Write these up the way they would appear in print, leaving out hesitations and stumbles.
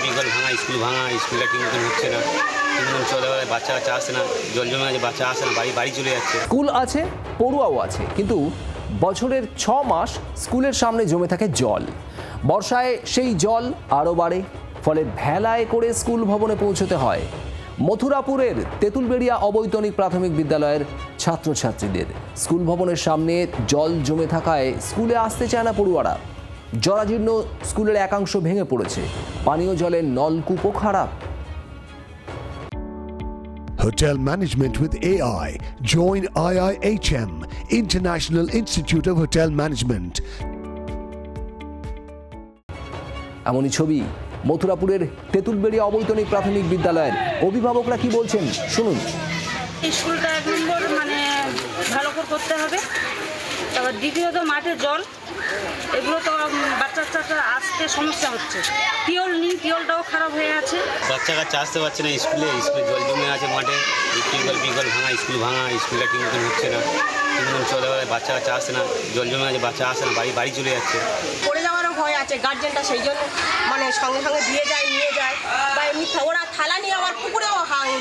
Tubewell ভাঙা, school ভাঙা, স্কুলটা ঠিক মতন হচ্ছে না, ঠিক মতন চলে বেড়ায়, বাচ্চা কাচ্চা আসে না, জল জমে আছে, বাচ্চা আসে না, বাড়ি চলে যাচ্ছে। স্কুল আছে, পড়ুয়াও আছে, কিন্তু বছরের 6 মাস স্কুলের সামনে জমে থাকে জল। বর্ষায় সেই জল আরও বাড়ে, ফলে ভেলায় করে স্কুল ভবনে পৌঁছতে হয় মথুরাপুরের তেঁতুলবেড়িয়া অবৈতনিক প্রাথমিক বিদ্যালয়ের ছাত্রছাত্রীদের। স্কুল ভবনের সামনে জল জমে থাকায় স্কুলে আসতে চায় না পড়ুয়ারা। জরাজীর্ণ স্কুলের একাংশ ভেঙে পড়েছে, পানীয় জলের নলকূপও খারাপ। Hotel Management with AI. Join IIHM, International Institute of Hotel Management. এমনই ছবি মথুরাপুরের তেঁতুলবেড়িয়া অবৈতনিক প্রাথমিক বিদ্যালয়ের। অভিভাবকরা কি বলছেন শুনুন। স্কুলটা 1 নম্বর ভালো করে করতে হবে। তারপর দ্বিতীয়ত মাঠে জল, এগুলো তো বাচ্চা আসতে সমস্যা হচ্ছে। টিউল নেই, টিউলটাও খারাপ হয়ে আছে। বাচ্চা কাচ্চা আসতে পারছে না স্কুলে জল জমে আছে মাঠে, টিউবওয়েল ভাঙা, স্কুল ভাঙা, স্কুলটা ঠিক মতন হচ্ছে না, ঠিক মতন চলে বেড়ায়, বাচ্চা কাচ্চা আসে না, জল জমে আছে, বাচ্চা আসে না, বাড়ি চলে যাচ্ছে। পড়ে যাওয়ারও ভয় আছে, গার্জেনটা সেই জন্য সঙ্গে সঙ্গে দিয়ে যায়, নিয়ে যায়, বা এমনি ওরা থালা নিয়ে আবার পুকুরেও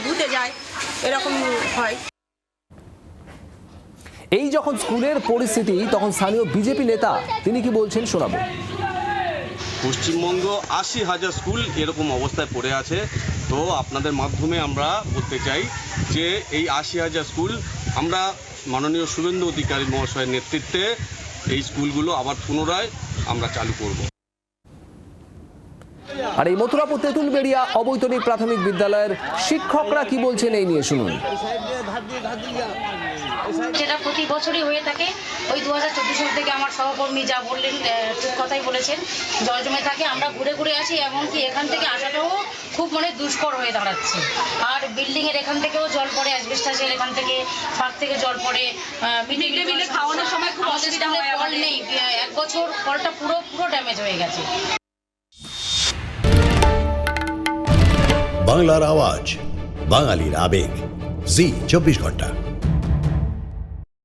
ধুতে যায়, এরকম হয়। এই যখন স্কুলের পরিস্থিতি, তখন স্থানীয় বিজেপি নেতা তিনি কি বলছেন শোনাবো। পশ্চিমবঙ্গ 80,000 স্কুল এরকম অবস্থায় পড়ে আছে। তো আপনাদের মাধ্যমে আমরা বলতে চাই যে এই 80,000 স্কুল আমরা মাননীয় শুভেন্দু অধিকারী মহাশয়ের নেতৃত্বে এই স্কুলগুলো আবার পুনরায় আমরা চালু করব। আর এই মথুরাপুর তেঁতুলবেড়িয়া অবৈতনিক প্রাথমিক বিদ্যালয়ের শিক্ষকরা কি বলছেন এই নিয়ে শুনুন। যেটা প্রতি বছরই হয়ে থাকে, ওই 2014 সাল থেকে আমার সহকর্মী যা বললেন ঠিক কথাই বলেছেন, জল জমে থাকে, আমরা ঘুরে ঘুরে আসি, এমনকি এখান থেকে আসাটাও খুব দুষ্কর হয়ে দাঁড়াচ্ছে। আর বিল্ডিংয়ের এখান থেকেও জল পড়ে, অ্যাসবেস্টাসের এখান থেকে ফাঁক থেকে জল পড়ে, মিড ডে মিলে খাওয়ানোর সময় খুব অসুবিধা হয়। কল নেই, 1 বছর কলটা পুরো ড্যামেজ হয়ে গেছে। বাংলার আওয়াজ, বাঙালির আবেগ, জি 24 ঘন্টা।